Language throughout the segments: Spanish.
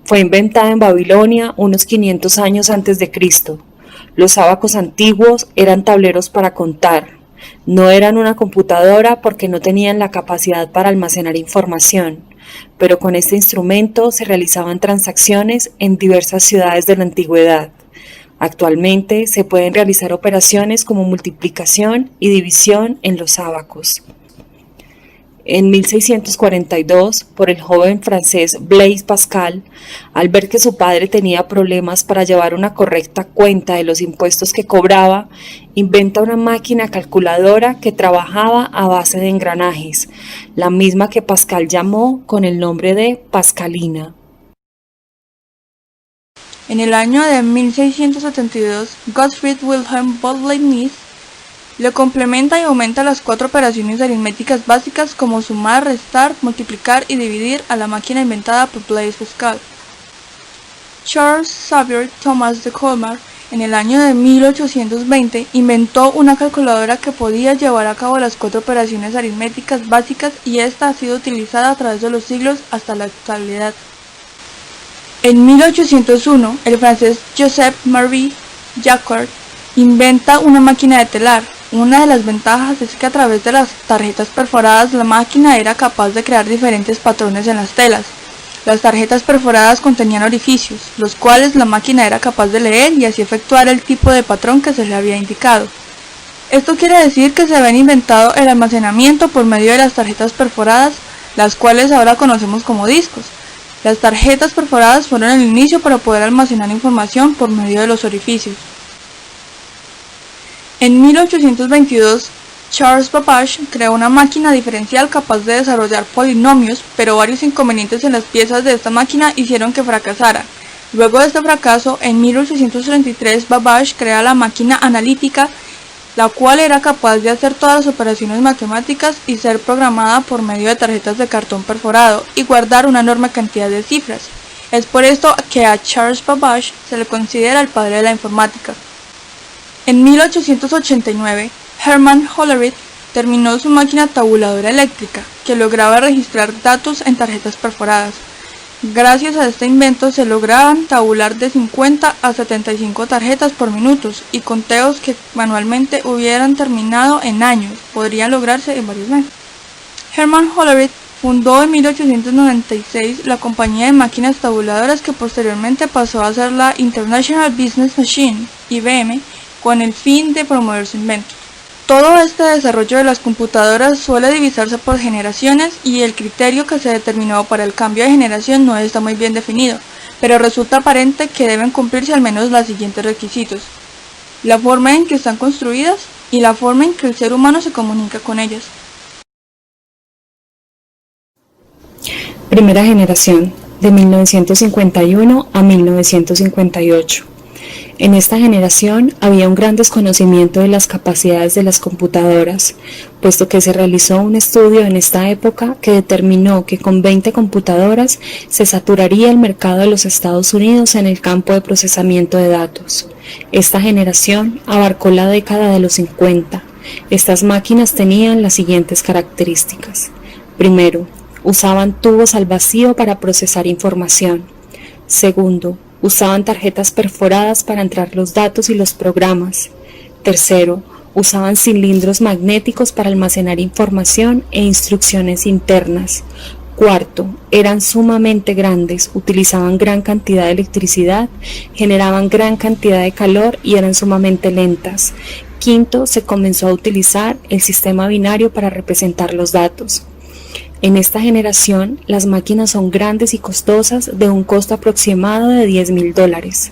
Fue inventada en Babilonia unos 500 años antes de Cristo. Los ábacos antiguos eran tableros para contar. No eran una computadora porque no tenían la capacidad para almacenar información, pero con este instrumento se realizaban transacciones en diversas ciudades de la antigüedad. Actualmente se pueden realizar operaciones como multiplicación y división en los ábacos. En 1642, por el joven francés Blaise Pascal, al ver que su padre tenía problemas para llevar una correcta cuenta de los impuestos que cobraba, inventa una máquina calculadora que trabajaba a base de engranajes, la misma que Pascal llamó con el nombre de Pascalina. En el año de 1672, Gottfried Wilhelm von Leibniz le complementa y aumenta las 4 operaciones aritméticas básicas como sumar, restar, multiplicar y dividir a la máquina inventada por Blaise Pascal. Charles Xavier Thomas de Colmar, en el año de 1820, inventó una calculadora que podía llevar a cabo las 4 operaciones aritméticas básicas y esta ha sido utilizada a través de los siglos hasta la actualidad. En 1801, el francés Joseph-Marie Jacquard inventa una máquina de telar. Una de las ventajas es que a través de las tarjetas perforadas la máquina era capaz de crear diferentes patrones en las telas. Las tarjetas perforadas contenían orificios, los cuales la máquina era capaz de leer y así efectuar el tipo de patrón que se le había indicado. Esto quiere decir que se habían inventado el almacenamiento por medio de las tarjetas perforadas, las cuales ahora conocemos como discos. Las tarjetas perforadas fueron el inicio para poder almacenar información por medio de los orificios. En 1822, Charles Babbage creó una máquina diferencial capaz de desarrollar polinomios, pero varios inconvenientes en las piezas de esta máquina hicieron que fracasara. Luego de este fracaso, en 1833, Babbage crea la máquina analítica, la cual era capaz de hacer todas las operaciones matemáticas y ser programada por medio de tarjetas de cartón perforado y guardar una enorme cantidad de cifras. Es por esto que a Charles Babbage se le considera el padre de la informática. En 1889, Hermann Hollerith terminó su máquina tabuladora eléctrica, que lograba registrar datos en tarjetas perforadas. Gracias a este invento se lograban tabular de 50 a 75 tarjetas por minuto y conteos que manualmente hubieran terminado en años, podrían lograrse en varios meses. Hermann Hollerith fundó en 1896 la compañía de máquinas tabuladoras que posteriormente pasó a ser la International Business Machine, IBM, con el fin de promover su invento. Todo este desarrollo de las computadoras suele divisarse por generaciones y el criterio que se determinó para el cambio de generación no está muy bien definido, pero resulta aparente que deben cumplirse al menos los siguientes requisitos: la forma en que están construidas y la forma en que el ser humano se comunica con ellas. Primera generación, de 1951 a 1958. En esta generación había un gran desconocimiento de las capacidades de las computadoras, puesto que se realizó un estudio en esta época que determinó que con 20 computadoras se saturaría el mercado de los Estados Unidos en el campo de procesamiento de datos. Esta generación abarcó la década de los 50. Estas máquinas tenían las siguientes características. Primero, usaban tubos al vacío para procesar información. Segundo, usaban tarjetas perforadas para entrar los datos y los programas. Tercero, usaban cilindros magnéticos para almacenar información e instrucciones internas. Cuarto, eran sumamente grandes, utilizaban gran cantidad de electricidad, generaban gran cantidad de calor y eran sumamente lentas. Quinto, se comenzó a utilizar el sistema binario para representar los datos. En esta generación, las máquinas son grandes y costosas, de un costo aproximado de $10,000.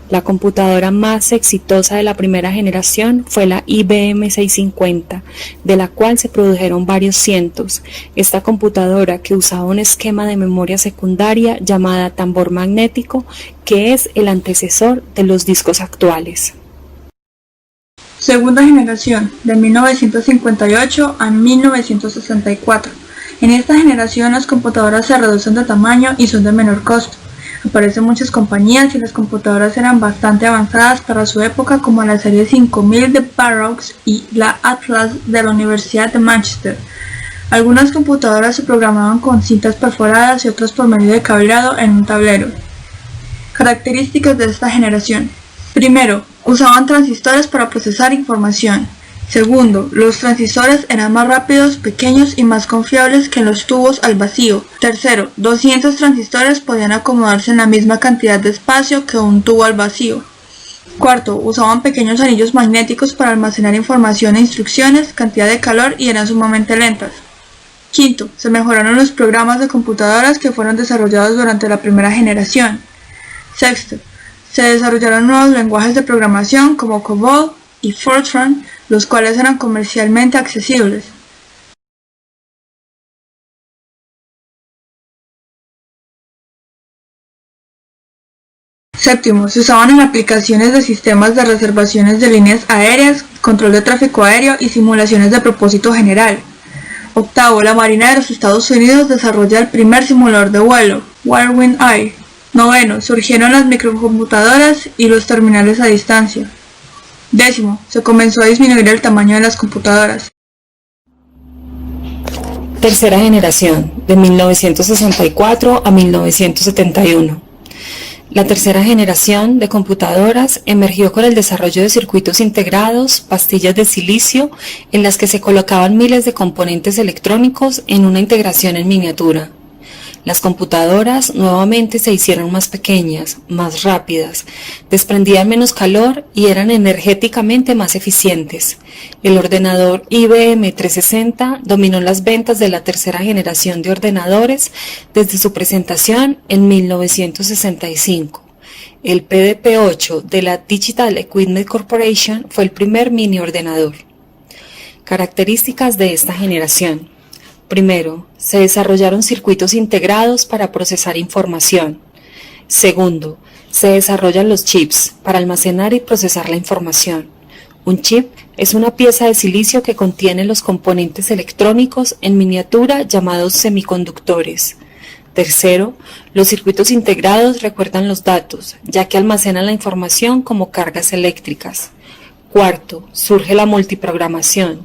La computadora más exitosa de la primera generación fue la IBM 650, de la cual se produjeron varios cientos. Esta computadora, que usaba un esquema de memoria secundaria llamada tambor magnético, que es el antecesor de los discos actuales. Segunda generación, de 1958 a 1964. En esta generación las computadoras se reducen de tamaño y son de menor costo. Aparecen muchas compañías y las computadoras eran bastante avanzadas para su época, como la serie 5000 de Burroughs y la Atlas de la Universidad de Manchester. Algunas computadoras se programaban con cintas perforadas y otras por medio de cableado en un tablero. Características de esta generación. Primero, usaban transistores para procesar información. Segundo, los transistores eran más rápidos, pequeños y más confiables que los tubos al vacío. Tercero, 200 transistores podían acomodarse en la misma cantidad de espacio que un tubo al vacío. Cuarto, usaban pequeños anillos magnéticos para almacenar información e instrucciones, cantidad de calor y eran sumamente lentas. Quinto, se mejoraron los programas de computadoras que fueron desarrollados durante la primera generación. Sexto, se desarrollaron nuevos lenguajes de programación como COBOL y Fortran, los cuales eran comercialmente accesibles. Séptimo, se usaban en aplicaciones de sistemas de reservaciones de líneas aéreas, control de tráfico aéreo y simulaciones de propósito general. Octavo, la Marina de los Estados Unidos desarrolla el primer simulador de vuelo, Whirlwind Eye. Noveno, surgieron las microcomputadoras y los terminales a distancia. Décimo, se comenzó a disminuir el tamaño de las computadoras. Tercera generación, de 1964 a 1971. La tercera generación de computadoras emergió con el desarrollo de circuitos integrados, pastillas de silicio, en las que se colocaban miles de componentes electrónicos en una integración en miniatura. Las computadoras nuevamente se hicieron más pequeñas, más rápidas, desprendían menos calor y eran energéticamente más eficientes. El ordenador IBM 360 dominó las ventas de la tercera generación de ordenadores desde su presentación en 1965. El PDP-8 de la Digital Equipment Corporation fue el primer mini ordenador. Características de esta generación. Primero, se desarrollaron circuitos integrados para procesar información. Segundo, se desarrollan los chips para almacenar y procesar la información. Un chip es una pieza de silicio que contiene los componentes electrónicos en miniatura llamados semiconductores. Tercero, los circuitos integrados recuerdan los datos, ya que almacenan la información como cargas eléctricas. Cuarto, surge la multiprogramación.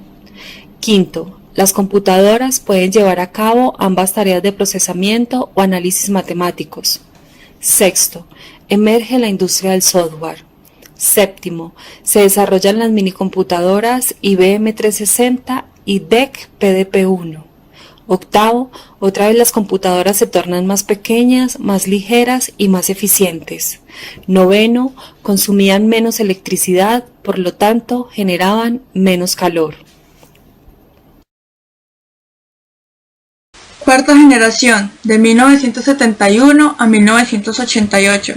Quinto, las computadoras pueden llevar a cabo ambas tareas de procesamiento o análisis matemáticos. Sexto, emerge la industria del software. Séptimo, se desarrollan las minicomputadoras IBM 360 y DEC PDP-1. Octavo, otra vez las computadoras se tornan más pequeñas, más ligeras y más eficientes. Noveno, consumían menos electricidad, por lo tanto generaban menos calor. Cuarta generación, de 1971 a 1988.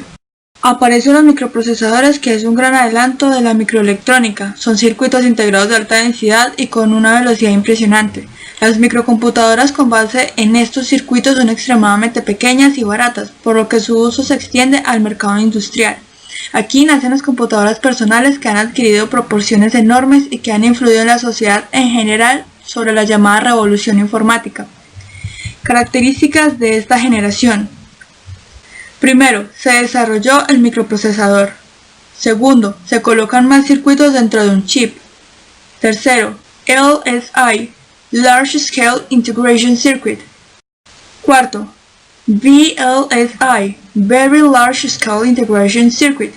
Aparecen los microprocesadores, que es un gran adelanto de la microelectrónica. Son circuitos integrados de alta densidad y con una velocidad impresionante. Las microcomputadoras con base en estos circuitos son extremadamente pequeñas y baratas, por lo que su uso se extiende al mercado industrial. Aquí nacen las computadoras personales, que han adquirido proporciones enormes y que han influido en la sociedad en general sobre la llamada revolución informática. Características de esta generación. Primero, se desarrolló el microprocesador. Segundo, se colocan más circuitos dentro de un chip. Tercero, LSI, Large Scale Integration Circuit. Cuarto, VLSI, Very Large Scale Integration Circuit.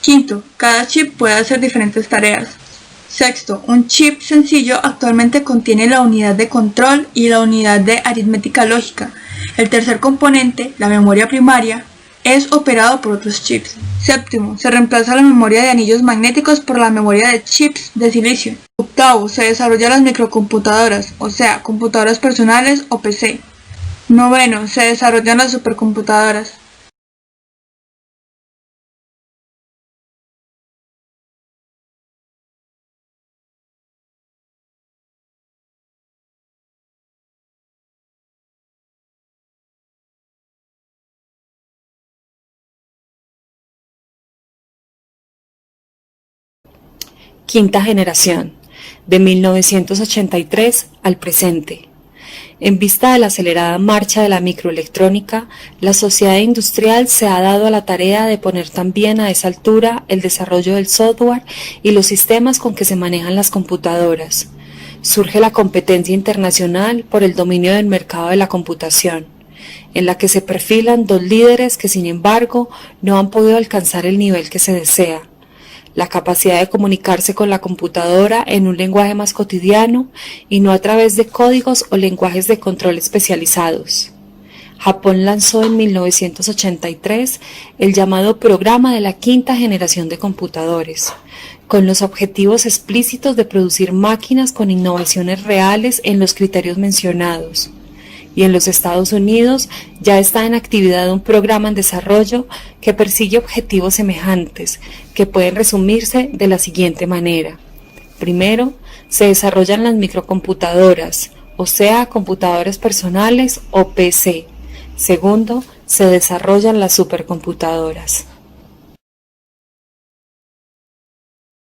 Quinto, cada chip puede hacer diferentes tareas. Sexto, un chip sencillo actualmente contiene la unidad de control y la unidad de aritmética lógica. El tercer componente, la memoria primaria, es operado por otros chips. Séptimo, se reemplaza la memoria de anillos magnéticos por la memoria de chips de silicio. Octavo, se desarrollan las microcomputadoras, o sea, computadoras personales o PC. Noveno, se desarrollan las supercomputadoras. Quinta generación, de 1983 al presente. En vista de la acelerada marcha de la microelectrónica, la sociedad industrial se ha dado a la tarea de poner también a esa altura el desarrollo del software y los sistemas con que se manejan las computadoras. Surge la competencia internacional por el dominio del mercado de la computación. en la que se perfilan dos líderes que sin embargo no han podido alcanzar el nivel que se desea: la capacidad de comunicarse con la computadora en un lenguaje más cotidiano y no a través de códigos o lenguajes de control especializados. Japón lanzó en 1983 el llamado Programa de la Quinta Generación de Computadores, con los objetivos explícitos de producir máquinas con innovaciones reales en los criterios mencionados. Y en los Estados Unidos ya está en actividad un programa en desarrollo que persigue objetivos semejantes, que pueden resumirse de la siguiente manera. Primero, se desarrollan las microcomputadoras, o sea, computadores personales o PC. Segundo, se desarrollan las supercomputadoras.